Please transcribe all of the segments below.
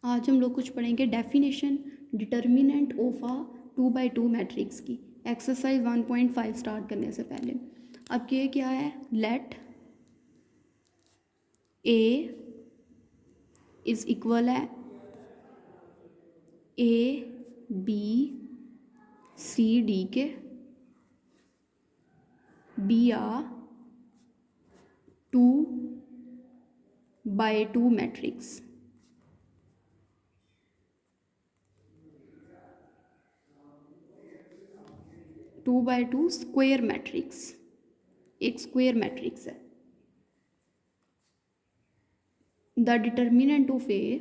आज हम लोग कुछ पढ़ेंगे definition determinant of a 2x2 matrix की। एक्सरसाइज 1.5 स्टार्ट करने से पहले अब ये क्या है, लेट ए इज इक्वल है ए बी सी डी के, B a 2x2 matrix. Two by two square matrix, एक स्क्वेयर मैट्रिक्स है। The determinant of A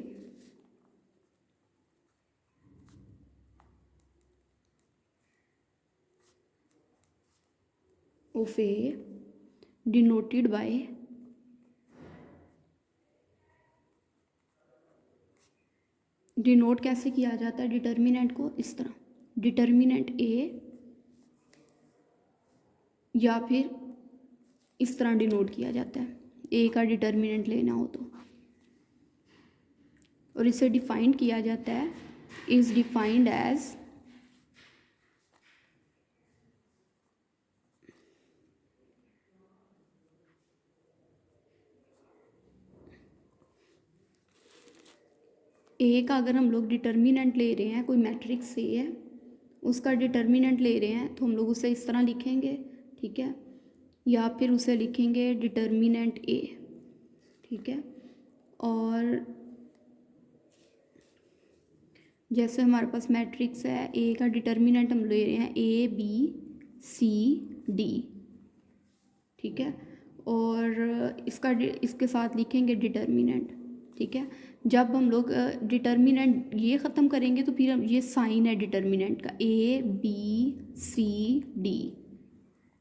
denoted by denote कैसे किया जाता है डिटर्मिनेंट को, इस तरह डिटर्मिनेंट ए, या फिर इस तरह डिनोट किया जाता है ए का डिटर्मिनेंट लेना हो तो, और इसे डिफाइंड किया जाता है, इज डिफाइंड एज ए का अगर हम लोग डिटर्मिनेंट ले रहे हैं, कोई मैट्रिक्स ए है उसका डिटर्मिनेंट ले रहे हैं तो हम लोग उसे इस तरह लिखेंगे, ठीक है, या फिर उसे लिखेंगे डिटर्मिनेंट ए, ठीक है। और जैसे हमारे पास मैट्रिक्स है, ए का डिटर्मिनेंट हम ले रहे हैं ए बी सी डी, ठीक है, और इसके साथ लिखेंगे डिटर्मिनेंट, ठीक है। जब हम लोग डिटर्मिनेंट ये ख़त्म करेंगे तो फिर हम ये साइन है डिटर्मिनेंट का ए बी सी डी,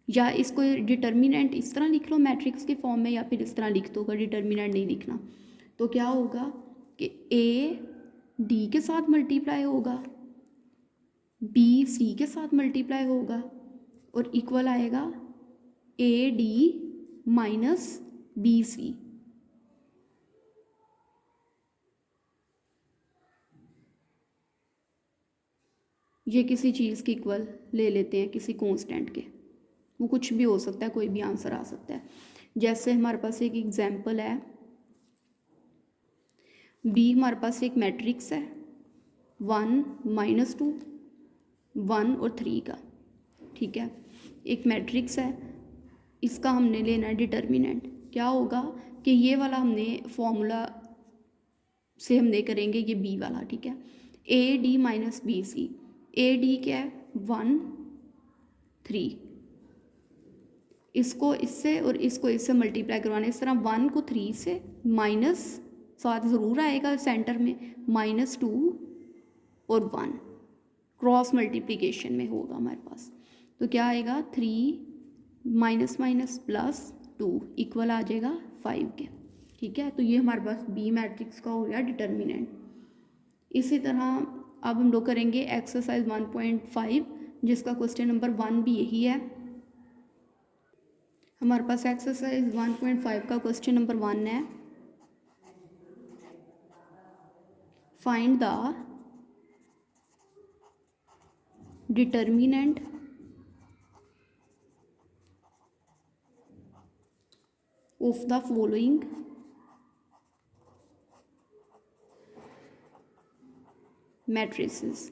या इसको डिटर्मिनेंट इस तरह लिख लो मैट्रिक्स के फॉर्म में, या फिर इस तरह लिख दो, अगर डिटर्मिनेंट नहीं लिखना तो क्या होगा कि ए डी के साथ मल्टीप्लाई होगा, बी सी के साथ मल्टीप्लाई होगा, और इक्वल आएगा A D minus B C. ये किसी चीज़ की इक्वल ले लेते हैं, किसी कांस्टेंट के, वो कुछ भी हो सकता है, कोई भी आंसर आ सकता है। जैसे हमारे पास एक एग्जाम्पल है, बी हमारे पास एक मैट्रिक्स है 1 -2 1 और 3 का, ठीक है, एक मैट्रिक्स है, इसका हमने लेना है डिटर्मिनेंट। क्या होगा कि ये वाला हमने फॉर्मूला से हमने करेंगे ये बी वाला, ठीक है, A D minus B C. A D क्या है 1 3, इसको इससे और इसको इससे मल्टीप्लाई करवाना, इस तरह 1 को 3 से माइनस साथ ज़रूर आएगा सेंटर में, -2 और 1 क्रॉस मल्टीप्लिकेशन में होगा हमारे पास, तो क्या आएगा 3 माइनस माइनस प्लस 2 इक्वल आ जाएगा 5 के, ठीक है। तो ये हमारे पास बी मैट्रिक्स का हो गया डिटर्मिनेंट। इसी तरह अब हम लोग करेंगे एक्सरसाइज 1.5, जिसका क्वेश्चन नंबर 1 भी यही है। हमारे पास एक्सरसाइज 1.5 का क्वेश्चन नंबर 1 है, find the determinant of the following matrices.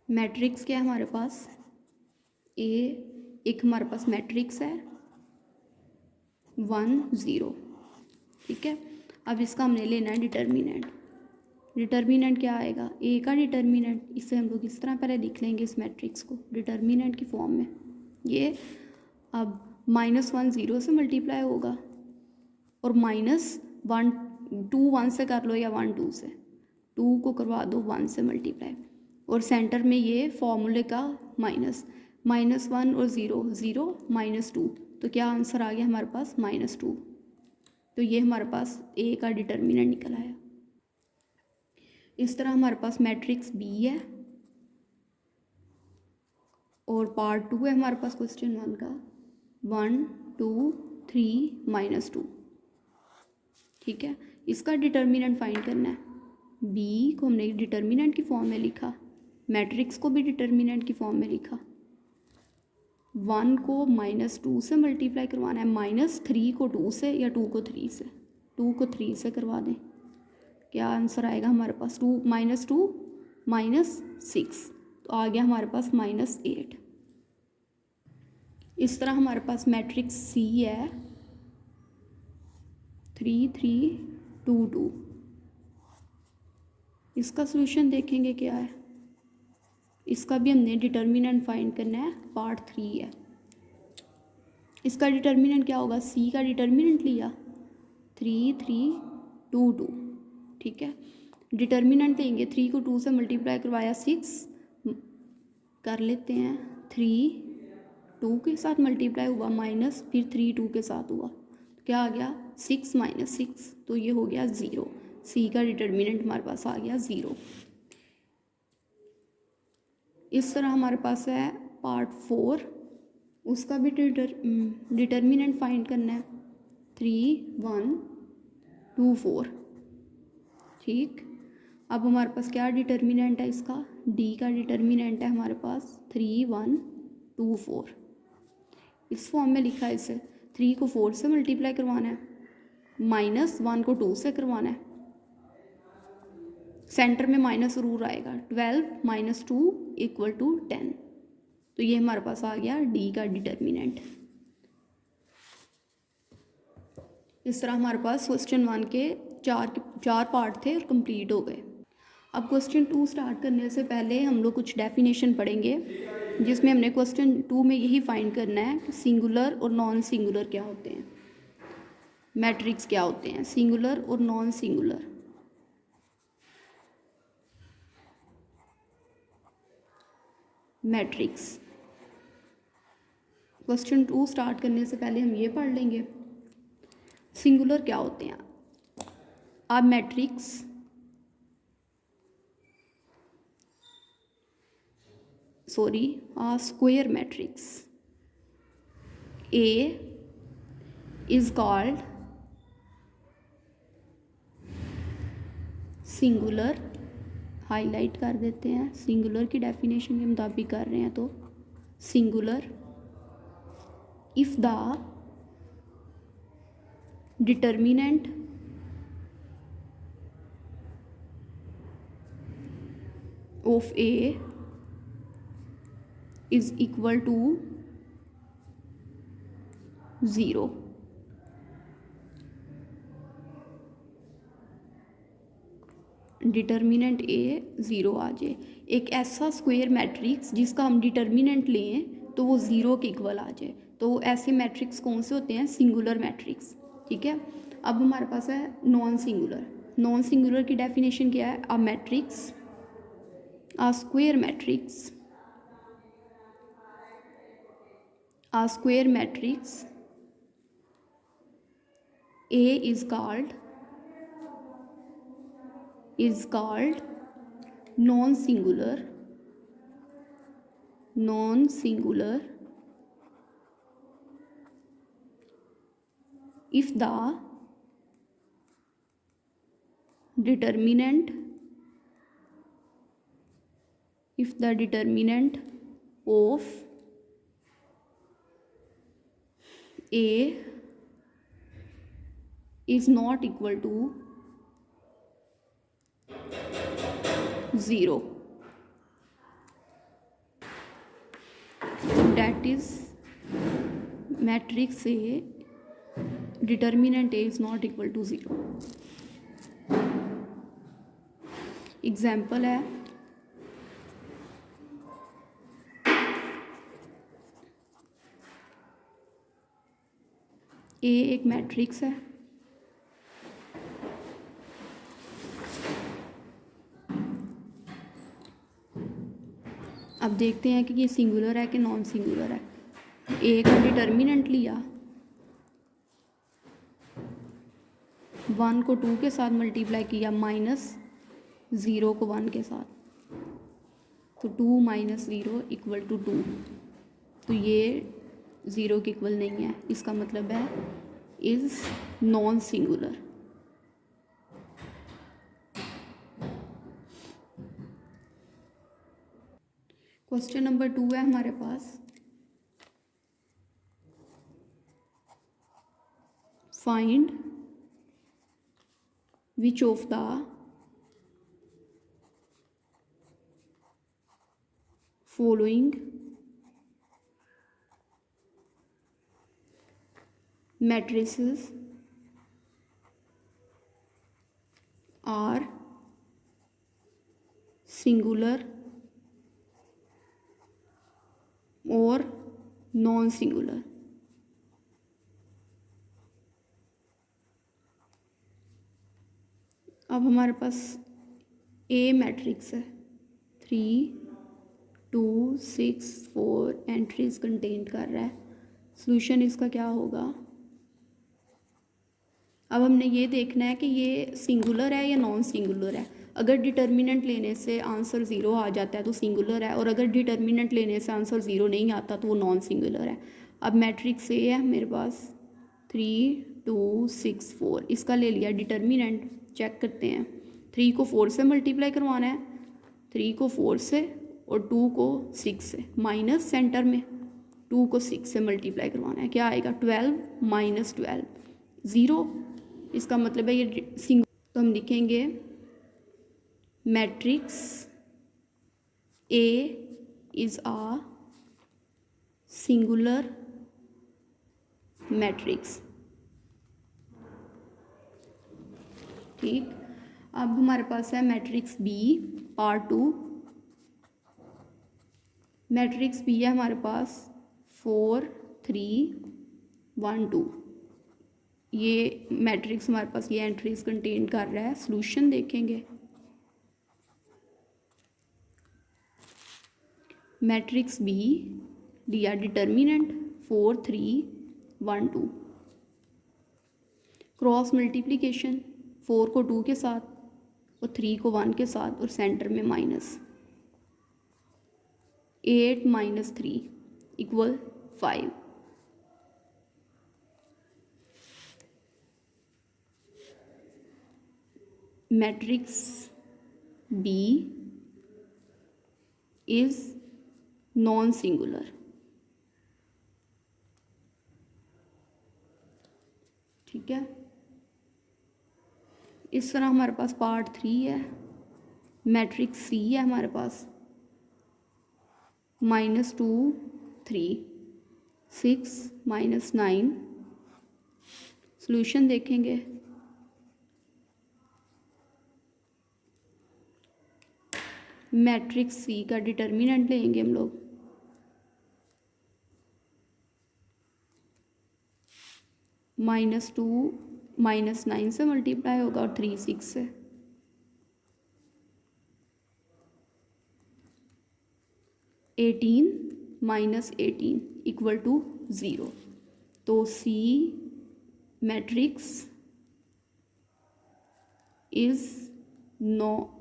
Matrix क्या है हमारे पास, ए एक हमारे पास मैट्रिक्स है 1 0, ठीक है। अब इसका हमने लेना है डिटर्मिनेंट। डिटर्मिनेंट क्या आएगा, ए का डिटर्मिनेंट, इसे हम लोग इस तरह पहले लिख लेंगे इस मैट्रिक्स को डिटर्मिनेंट की फॉर्म में। ये अब -1 0 से मल्टीप्लाई होगा, और -1 2 1 से कर लो, या 1 2 से, 2 को करवा दो 1 से मल्टीप्लाई, और सेंटर में ये फॉर्मूले का -1 और 0 0 -2, तो क्या आंसर आ गया हमारे पास -2। तो ये हमारे पास ए का डिटर्मिनेंट निकल आया। इस तरह हमारे पास मैट्रिक्स बी है, और पार्ट 2 है हमारे पास क्वेश्चन 1 का 1 2 3 -2, ठीक है। इसका डिटर्मिनेंट फाइंड करना है। बी को हमने डिटर्मिनेंट की फॉर्म में लिखा, मैट्रिक्स को भी डिटर्मिनेंट की फॉर्म में लिखा, 1 को -2 से मल्टीप्लाई करवाना है, -3 को 2 से या 2 को 3 से, 2 को 3 से करवा दें। क्या आंसर आएगा हमारे पास? 2 -6, तो आ गया हमारे पास -8। इस तरह हमारे पास मैट्रिक्स सी है 3 3 2 2। इसका सॉल्यूशन देखेंगे क्या है। इसका भी हमने डिटर्मिनेंट फाइंड करना है, पार्ट 3 है। इसका डिटर्मिनेंट क्या होगा? सी का डिटर्मिनेंट लिया 3 3 2 2, ठीक है। डिटर्मिनेंट लेंगे, 3 को 2 से मल्टीप्लाई करवाया 6, कर लेते हैं 3 2 के साथ मल्टीप्लाई हुआ माइनस, फिर 3 2 के साथ हुआ, क्या आ गया? 6 -6, तो ये हो गया 0। सी का डिटर्मिनेंट हमारे पास आ गया 0। इस तरह हमारे पास है पार्ट 4, उसका भी डिटर्मिनेंट फाइंड करना है, 3 1 2 4, ठीक। अब हमारे पास क्या डिटर्मिनेंट है इसका? डी का डिटर्मिनेंट है हमारे पास 3 1 2 4। इस फॉर्म में लिखा है इसे, 3 को 4 से मल्टीप्लाई करवाना है, -1 को 2 से करवाना है, सेंटर में माइनस जरूर आएगा, 12 - 2 = 10। तो ये हमारे पास आ गया डी का डिटर्मिनेंट। इस तरह हमारे पास क्वेश्चन 1 के चार पार्ट थे और कंप्लीट हो गए। अब क्वेश्चन 2 स्टार्ट करने से पहले हम लोग कुछ डेफिनेशन पढ़ेंगे, जिसमें हमने क्वेश्चन 2 में यही फाइंड करना है कि सिंगुलर और नॉन सिंगुलर क्या होते हैं, मैट्रिक्स क्या होते हैं, सिंगुलर और non singular. Matrix question 2 start करने से पहले हम ये पढ़ लेंगे सिंगुलर क्या होते हैं। अब matrix square matrix A is called singular, highlight कर देते हैं, सिंगुलर की डेफिनेशन के मुताबिक कर रहे हैं तो singular if the determinant of A is equal to 0। Determinant A 0 आ जाए, एक ऐसा स्क्वायर मैट्रिक्स जिसका हम डिटर्मिनेंट लें तो वो 0 के इक्वल आ जाए, तो ऐसे मैट्रिक्स कौन से होते हैं? सिंगुलर मैट्रिक्स, ठीक है। अब हमारे पास है नॉन सिंगुलर। नॉन सिंगुलर की डेफिनेशन क्या है? A matrix, a square matrix, a square matrix A is called non-singular if the determinant of A is not equal to 0, that is matrix A determinant A is not equal to 0। Example है A एक matrix है, अब देखते हैं कि ये singular है कि नॉन सिंगुलर है। A का डिटर्मिनेंट लिया, 1 को 2 के साथ मल्टीप्लाई किया, -0 को 1 के साथ, तो 2 - 0 = 2। तो ये ज़ीरो के इक्वल नहीं है, इसका मतलब है is non singular. Question number 2 है हमारे पास, find which of the following matrices are singular और नॉन सिंगुलर। अब हमारे पास ए मैट्रिक्स है, 3 2 6 4 एंट्रीज कंटेन कर रहा है। सॉल्यूशन इसका क्या होगा? अब हमने ये देखना है कि ये सिंगुलर है या नॉन सिंगुलर है। अगर डिटर्मिनेंट लेने से आंसर ज़ीरो आ जाता है तो सिंगुलर है, और अगर डिटर्मिनेंट लेने से आंसर ज़ीरो नहीं आता तो वो नॉन सिंगुलर है। अब मैट्रिक्स ए है मेरे पास 3 2 6 4, इसका ले लिया डिटर्मिनेंट। चेक करते हैं, 3 को 4 से मल्टीप्लाई करवाना है, 3 को 4 से और 2 को 6 से, माइनस सेंटर में 2 को 6 से मल्टीप्लाई करवाना है। क्या आएगा? 12 माइनस 12 ज़ीरो। इसका मतलब है ये सिंगल। तो हम लिखेंगे matrix A is a singular matrix. ठीक, अब हमारे पास है matrix B part 2। Matrix B है हमारे पास 4 3 1 2। ये मैट्रिक्स हमारे पास ये एंट्रीज कंटेन कर रहा है। सॉल्यूशन देखेंगे, मैट्रिक्स बी लिया डिटर्मिनेंट 4 3 1 2, क्रॉस मल्टीप्लिकेशन 4 को 2 के साथ और 3 को 1 के साथ और सेंटर में minus, 8 minus 3 equal 5। Matrix B is non singular. ठीक है, इस तरह हमारे पास पार्ट 3 है। मैट्रिक्स सी है हमारे पास -2 3 6 -9। सॉल्यूशन देखेंगे, मैट्रिक्स सी का डिटर्मिनेंट लेंगे हम लोग, -2 -9 से मल्टीप्लाई होगा और 3 6 से, 18 -18 इक्वल टू 0। तो C matrix is no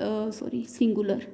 singular.